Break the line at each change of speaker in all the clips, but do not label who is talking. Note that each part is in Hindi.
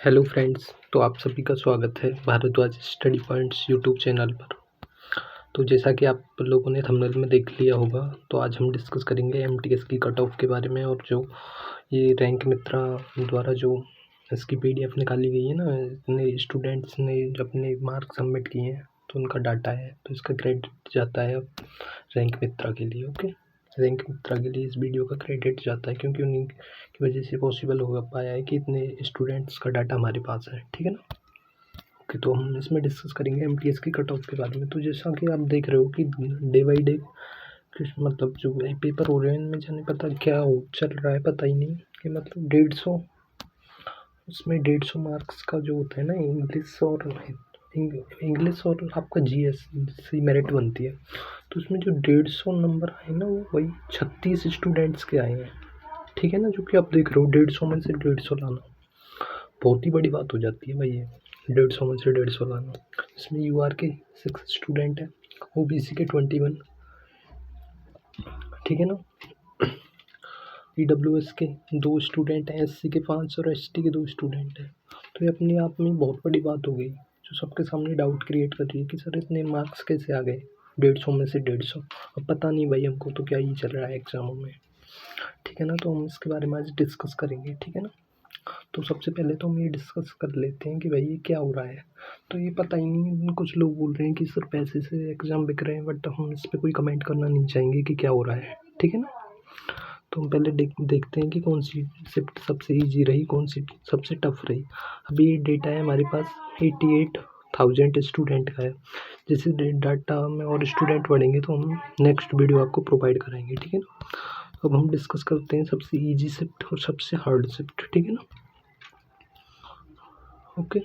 हेलो फ्रेंड्स, तो आप सभी का स्वागत है Bharadwaj study points YouTube channel पर। तो जैसा कि आप लोगों ने थंबनेल में देख लिया होगा, तो आज हम डिस्कस करेंगे एमटीएस की कट ऑफ के बारे में। और जो ये रैंक मित्रा द्वारा जो इसकी पीडीएफ निकाली गई है ना, इतने स्टूडेंट्स ने जो अपने मार्क्स सबमिट किए हैं तो उनका डाटा है, तो इसका क्रेडिट जाता है अब रैंक मित्रा के लिए। ओके, रैंक मित्रा के लिए इस वीडियो का क्रेडिट जाता है क्योंकि उन्हीं की वजह से पॉसिबल हो पाया है कि इतने स्टूडेंट्स का डाटा हमारे पास है। ठीक है ना। ओके, तो हम इसमें डिस्कस करेंगे एमटीएस की कट ऑफ के बारे में। तो जैसा कि आप देख रहे हो कि डे बाई डे मतलब जो पेपर हो रहे हैं इनमें जाने पता क्या हो चल रहा है, पता ही नहीं कि मतलब 150 उसमें 150 मार्क्स का जो होता है ना, इंग्लिश और आपका जीएस से मेरिट बनती है। तो उसमें जो 150 नंबर आए ना, वो वही 36 स्टूडेंट्स के आए हैं। ठीक है ना, जो कि आप देख रहे हो 150 में से 150 लाना बहुत ही बड़ी बात हो जाती है भाई। ये 150 में से 150 लाना, इसमें यूआर के 6 स्टूडेंट हैं, ओबीसी के 21, ठीक है ना, ईडब्ल्यूएस के 2 स्टूडेंट हैं, एससी के 5 और एसटी के 2 स्टूडेंट हैं। तो ये अपने आप में बहुत बड़ी बात हो गई, जो सबके सामने डाउट क्रिएट कर रही है कि सर इतने मार्क्स कैसे आ गए 150 में से 150। अब पता नहीं भाई हमको, तो क्या ही चल रहा है एग्जामों में। ठीक है ना, तो हम इसके बारे में आज डिस्कस करेंगे। ठीक है ना, तो सबसे पहले तो हम ये डिस्कस कर लेते हैं कि भाई ये क्या हो रहा है। तो ये पता ही नहीं, कुछ लोग बोल रहे हैं कि सर पैसे से एग्ज़ाम बिक रहे हैं, बट हम इस पर कोई कमेंट करना नहीं चाहेंगे कि क्या हो रहा है। ठीक है ना, तो हम पहले देखते हैं कि कौन सी शिफ्ट सबसे इजी रही, कौन सी सबसे टफ रही। अभी ये डेटा है हमारे पास 88,000 स्टूडेंट का है। जैसे डाटा में और स्टूडेंट बढ़ेंगे तो हम नेक्स्ट वीडियो आपको प्रोवाइड कराएंगे। ठीक है ना, अब हम डिस्कस करते हैं सबसे इजी शिफ्ट और सबसे हार्ड शिफ्ट। ठीक है ना, ओके,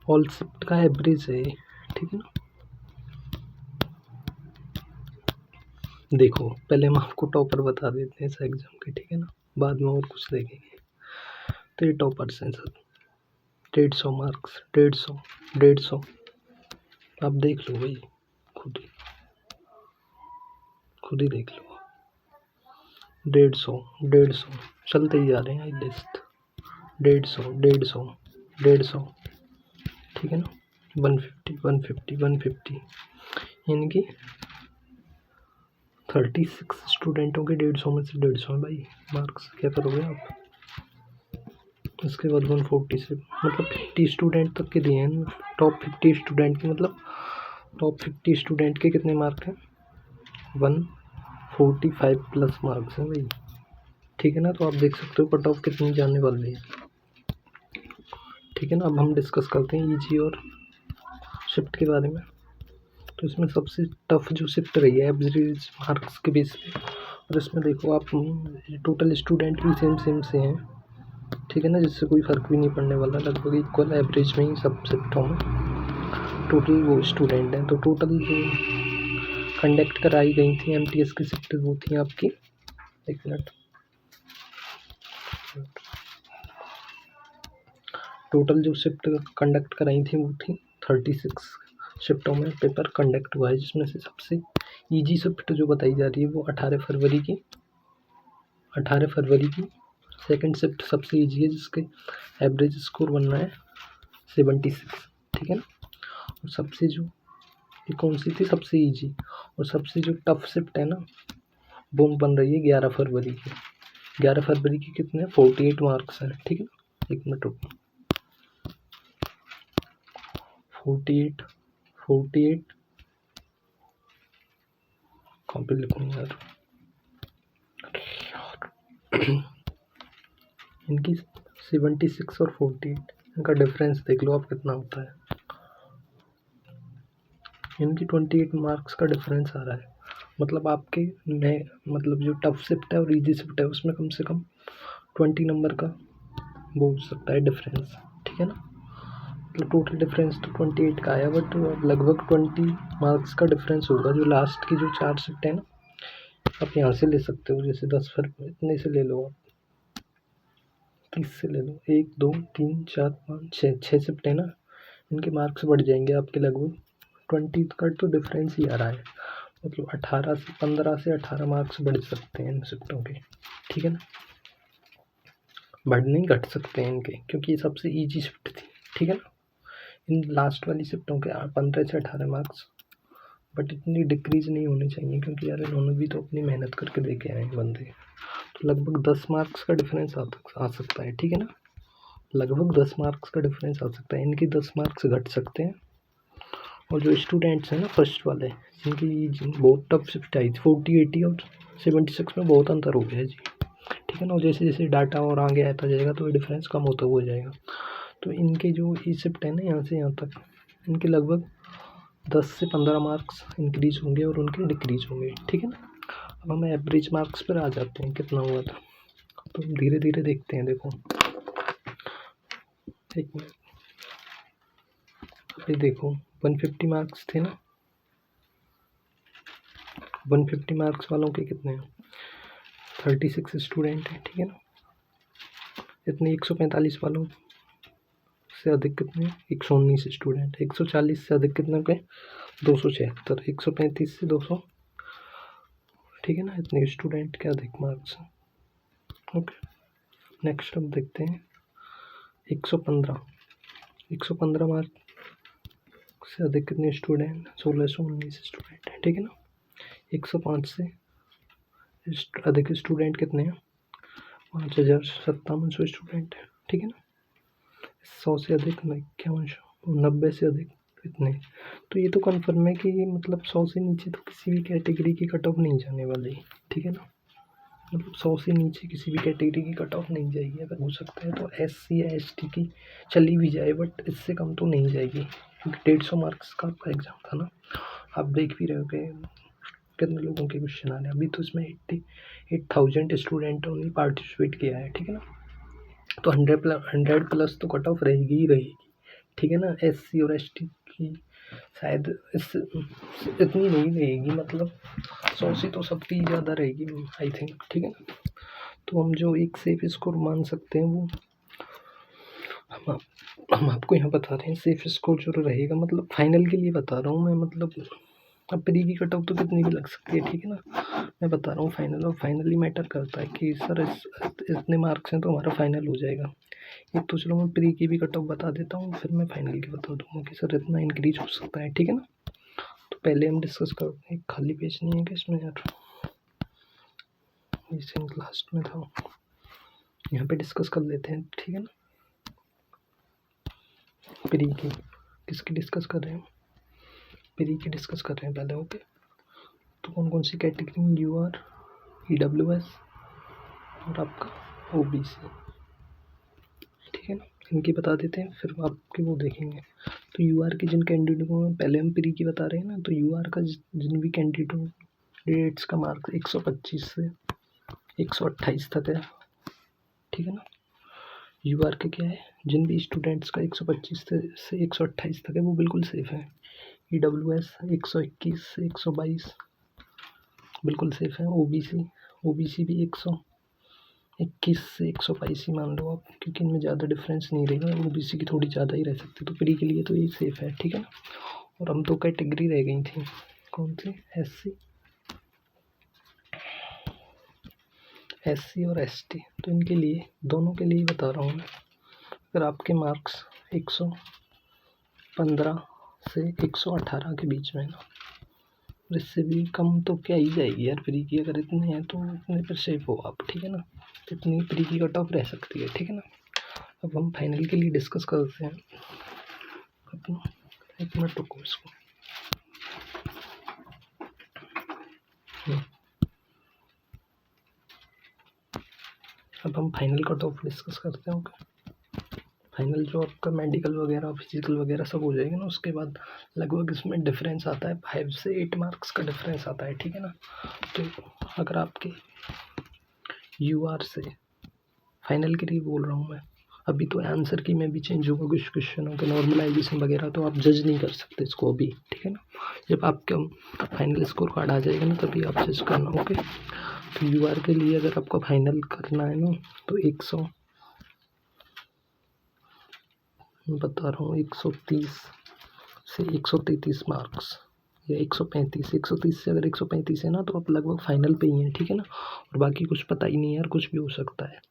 ऑल शिफ्ट का एवरेज है। ठीक है ना, देखो पहले हम आपको टॉपर बता देते हैं इस एग्जाम के। ठीक है ना, बाद में और कुछ देखेंगे। तो ये टॉपर्स हैं सर, 150 मार्क्स, 150 आप देख लो भाई, खुद ही देख लो। 150 चलते ही जा रहे हैं लिस्ट, 150 ठीक है ना, 150 यानी कि 36 स्टूडेंटों के 150 में से 150 है भाई मार्क्स। क्या करोगे आप। इसके बाद 140 से मतलब 50 स्टूडेंट तक के दिए हैं, टॉप 50 स्टूडेंट के, मतलब टॉप 50 स्टूडेंट के कितने मार्क हैं, 145 प्लस मार्क्स हैं भाई। ठीक है ना, तो आप देख सकते हो कट ऑफ कितनी जाने वाली है। ठीक है ना, अब हम डिस्कस करते हैं ईजी और शिफ्ट के बारे में। तो इसमें सबसे टफ जो शिफ्ट रही है एवरेज मार्क्स के बेस पे, और इसमें देखो आप टोटल स्टूडेंट भी सेम से हैं। ठीक है ना, जिससे कोई फ़र्क भी नहीं पड़ने वाला, लगभग इक्वल एवरेज में ही सब शिफ्टों में टोटल वो स्टूडेंट हैं। तो टोटल जो कंडक्ट कराई गई थी एमटीएस की शिफ्ट वो थी आपकी, एक मिनट, टोटल जो शिफ्ट कंडक्ट कराई थी वो थी 36 शिफ्टों में पेपर कंडक्ट हुआ है, जिसमें से सबसे ईजी शिफ्ट जो बताई जा रही है वो 18 फरवरी की सेकंड शिफ्ट सबसे ईजी है, जिसके एवरेज स्कोर बनना है 76। ठीक है ना, और सबसे जो ये कौन सी थी सबसे ईजी, और सबसे जो टफ शिफ्ट है ना वो बन रही है 11 फरवरी की। 11 फरवरी की कितने 48 मार्क्स हैं। ठीक है ना, एक मिनट रुको, 48 कहाँ पे लिखूँ यार इनकी 76 और 48 इनका डिफरेंस देख लो आप कितना होता है। इनकी 28 मार्क्स का डिफरेंस आ रहा है, मतलब आपके में मतलब जो टफ शिफ्ट है और इजी शिफ्ट है उसमें कम से कम 20 नंबर का वो हो सकता है डिफरेंस। ठीक है ना, मतलब टोटल डिफरेंस तो 28 का आया, बट लगभग 20 मार्क्स का डिफरेंस होगा। जो लास्ट की जो 4 शिफ्ट है ना, आप यहाँ से ले सकते हो, जैसे 10 फरवरी इतने से ले लो, आप 30 से ले लो, 1 2 3 4 5 6 शिफ्ट है ना, इनके मार्क्स बढ़ जाएंगे आपके लगभग 20 का तो डिफरेंस ही आ रहा है, मतलब 15 से 18 मार्क्स बढ़ सकते हैं इन शिफ्टों के। ठीक है ना, बढ़ नहीं घट सकते हैं इनके, क्योंकि ये सबसे ईजी शिफ्ट थी, ठीक है ना। इन लास्ट वाली शिफ्टों के 15 से 18 मार्क्स, बट इतनी डिक्रीज नहीं होनी चाहिए, क्योंकि यार इन्होंने भी तो अपनी मेहनत करके दे के आए हैं बंदे। तो लगभग 10 मार्क्स का डिफरेंस आ सकता है, ठीक है ना। लगभग 10 मार्क्स का डिफरेंस आ सकता है, इनके 10 मार्क्स घट सकते हैं। और जो स्टूडेंट्स हैं ना फर्स्ट वाले, जिन बहुत टफ शिफ्ट आई थी, 40, 80 और 76 में बहुत अंतर हो गया है जी, ठीक है ना। और जैसे जैसे डाटा और आगे आता जाएगा तो डिफरेंस कम होता हुआ जाएगा। तो इनके जो ई शिफ्ट है ना, यहाँ से यहाँ तक, इनके लगभग 10 से 15 मार्क्स इंक्रीज होंगे और उनके डिक्रीज होंगे, ठीक है ना। अब हम एवरेज मार्क्स पर आ जाते हैं, कितना हुआ था, तो धीरे धीरे देखते हैं। देखो एक मिनट, अभी देखो 150 मार्क्स थे ना, 150 मार्क्स वालों के कितने हैं, 36 स्टूडेंट हैं, ठीक है ना। इतने 145 वालों से अधिक कितने, 119 स्टूडेंट, 140 से अधिक कितने के, 276, 135 से 200, ठीक है ना। इतने स्टूडेंट के अधिक मार्क्स हैं, ओके। नेक्स्ट अब देखते हैं 115 मार्क से अधिक कितने स्टूडेंट, 1619 स्टूडेंट है, ठीक है ना। 105 से अधिक स्टूडेंट कितने हैं, 5700 स्टूडेंट है, ठीक है ना। 100 से अधिक 5100, 90 से अधिक कितने। तो ये तो कन्फर्म है कि मतलब 100 से नीचे तो किसी भी कैटेगरी की कट ऑफ नहीं जाने वाली, ठीक है ना। मतलब 100 से नीचे किसी भी कैटेगरी की कट ऑफ नहीं जाएगी। अगर हो सकता है तो SC या ST की चली भी जाए, बट इससे कम तो नहीं जाएगी, क्योंकि 150 मार्क्स का आपका एग्ज़ाम था ना। आप देख भी रहे हो कि कितने लोगों के क्वेश्चन आ रहे हैं। अभी तो इसमें 88,000 स्टूडेंटों ने पार्टिसिपेट किया है, ठीक है ना। तो 100 प्लस तो कट ऑफ रहेगी ही रहेगी, ठीक है ना। SC और ST की शायद इससे इतनी नहीं रहेगी, मतलब 100 से तो सबकी ज़्यादा रहेगी आई थिंक, ठीक है ना। तो हम जो एक सेफ स्कोर मान सकते हैं वो हम आपको यहाँ बता रहे हैं। सेफ स्कोर जो रहेगा, मतलब फाइनल के लिए बता रहा हूँ मैं, मतलब अब प्री की कट ऑफ तो कितनी भी लग सकती है, ठीक है ना। मैं बता रहा हूँ फाइनल, और फाइनली मैटर करता है कि सर इतने मार्क्स हैं तो हमारा फाइनल हो जाएगा। एक तो चलो मैं प्री की भी कट ऑफ बता देता हूँ, फिर मैं फाइनल की बता दूँगा कि सर इतना इंक्रीज हो सकता है, ठीक है ना। तो पहले हम डिस्कस करते हैं, खाली पेज नहीं है कि इसमें यार, इसे लास्ट में था, यहाँ पे डिस्कस कर लेते हैं, ठीक है ना। प्री की किसकी डिस्कस कर रहे हैं, प्री की डिस्कस कर रहे हैं पहले, ओके। तो कौन कौन सी कैटेगरी, UR, EWS और आपका OBC, ठीक है ना। इनकी बता देते हैं, फिर आपके वो देखेंगे। तो UR के जिन कैंडिडेटों में, पहले हम प्री की बता रहे हैं ना, तो UR का जिन भी कैंडिडेट्स का मार्क्स 125 से 128 तक है, ठीक है ना। UR के क्या है, जिन भी स्टूडेंट्स का 125 से 128 तक है वो बिल्कुल सेफ है। EWS 121 से 122 बिल्कुल सेफ है। OBC भी 121 से 122 ही मान लो आप, क्योंकि इनमें ज़्यादा डिफरेंस नहीं रहेगा, OBC की थोड़ी ज़्यादा ही रह सकती है। तो प्री के लिए तो ये सेफ है, ठीक है ना। और हम 2 कैटेगरी रह गई थी, कौन सी, SC और ST। तो इनके लिए, दोनों के लिए बता रहा हूँ मैं। अगर आपके मार्क्स 115 से 118 के बीच में है ना, और इससे भी कम तो क्या ही जाएगी यार प्री की। अगर इतने हैं तो इतने पर सेफ हो आप, ठीक है ना। इतनी प्री की कट ऑफ रह सकती है, ठीक है ना। अब हम फाइनल के लिए डिस्कस करते हैं अपना, एक मिनट रुको इसको। अब हम फाइनल कट ऑफ डिस्कस करते हैं, ओके। फाइनल जो आपका मेडिकल वगैरह, फिजिकल वगैरह सब हो जाएगा ना, उसके बाद लगभग इसमें डिफरेंस आता है 5 से 8 मार्क्स का डिफरेंस आता है, ठीक है ना। तो अगर आपके UR से, फाइनल के लिए बोल रहा हूँ मैं, अभी तो आंसर की में भी चेंज होगा कुछ क्वेश्चनों के, नॉर्मलाइजेशन वगैरह, तो आप जज नहीं कर सकते इसको अभी, ठीक है ना। जब आपका फाइनल स्कोर कार्ड आ जाएगा ना, तभी आप जज करना, ओके। तो UR के लिए अगर आपको फाइनल करना है ना, तो 100, मैं बता रहा हूँ, 130 से 133 मार्क्स, या 135, 130 से अगर 135 है ना, तो आप लगभग फाइनल पे ही हैं, ठीक है ना। और बाकी कुछ पता ही नहीं है यार, कुछ भी हो सकता है।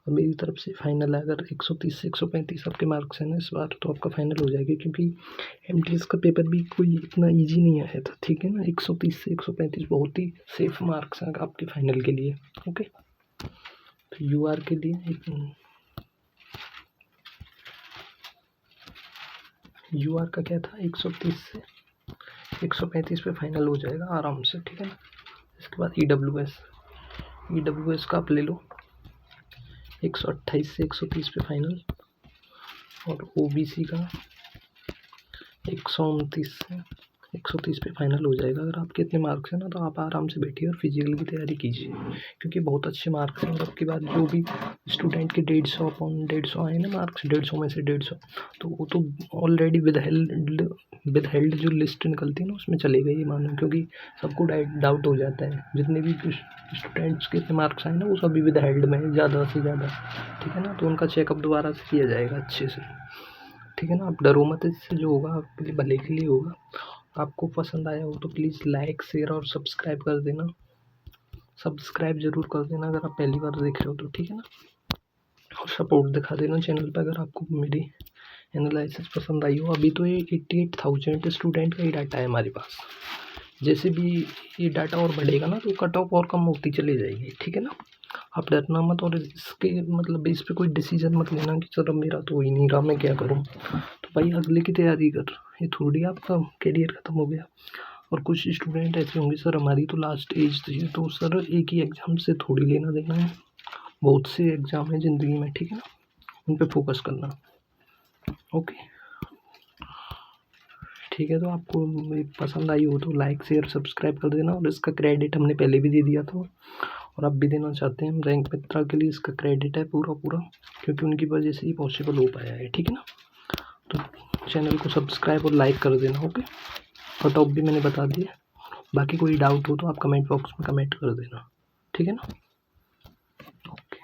और मेरी तरफ से फाइनल है, अगर 130 से 135 आपके मार्क्स हैं ना इस बार, तो आपका फाइनल हो जाएगा, क्योंकि एमटीएस का पेपर भी कोई इतना इजी नहीं आया था, ठीक है ना। 130 से 135 बहुत ही सेफ मार्क्स हैं आपके फाइनल के लिए। ओके, तो यूआर के लिए यूआर का क्या था, 130 से 135 पे फाइनल हो जाएगा आराम से, ठीक है ना। इसके बाद ईडब्ल्यूएस का आप ले लो, 128 से 130 पे फाइनल, और ओबीसी का 129 से 130 पे फाइनल हो जाएगा। अगर आपके इतने मार्क्स हैं ना, तो आप आराम से बैठिए और फिजिकल की तैयारी कीजिए, क्योंकि बहुत अच्छे मार्क्स हैं। और आपके बाद जो भी स्टूडेंट के 150 अपॉन 150 आए ना मार्क्स, 150 में से 150, तो वो तो ऑलरेडी विद हेल्ड जो लिस्ट निकलती है ना उसमें चले गए, ये मानो, क्योंकि सबको डाउट हो जाता है, जितने भी स्टूडेंट्स के इतने मार्क्स आए ना वो सभी विद हेल्ड में ज़्यादा से ज़्यादा, ठीक है ना। तो उनका चेकअप दोबारा से किया जाएगा अच्छे से, ठीक है ना। आप डरो मत, इससे जो होगा आपके लिए भले के लिए होगा। आपको पसंद आया हो तो प्लीज़ लाइक, शेयर और सब्सक्राइब कर देना। सब्सक्राइब जरूर कर देना अगर आप पहली बार देख रहे हो तो, ठीक है ना। और सपोर्ट दिखा देना चैनल पर अगर आपको मेरी एनालिसिस पसंद आई हो। अभी तो ये 88,000 स्टूडेंट का ही डाटा है हमारे पास। जैसे भी ये डाटा और बढ़ेगा ना, तो कट ऑफ और कम होती चली जाएगी, ठीक है ना। आप डरना मत, और इसके मतलब इस पे कोई डिसीजन मत लेना कि चलो मेरा तो हो ही नहीं रहा, मैं क्या करूँ। तो भाई अगले की तैयारी कर, ये थोड़ी आपका करियर ख़त्म हो गया। और कुछ स्टूडेंट ऐसे होंगे, सर हमारी तो लास्ट एज थी, तो सर एक ही एग्ज़ाम से थोड़ी लेना देना है, बहुत से एग्ज़ाम है ज़िंदगी में, ठीक है ना, उन पर फोकस करना। ओके, ठीक है। तो आपको पसंद आई हो तो लाइक, शेयर, सब्सक्राइब कर देना। और इसका क्रेडिट हमने पहले भी दे दिया था, और अब भी देना चाहते हैं हम। रैंक मित्रा के लिए इसका क्रेडिट है पूरा, क्योंकि उनकी वजह से ही पॉसिबल हो पाया है, ठीक है ना। तो चैनल को सब्सक्राइब और लाइक कर देना। ओके, कट ऑफ भी मैंने बता दिया। बाकी कोई डाउट हो तो आप कमेंट बॉक्स में कमेंट कर देना, ठीक है ना। Okay,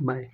bye.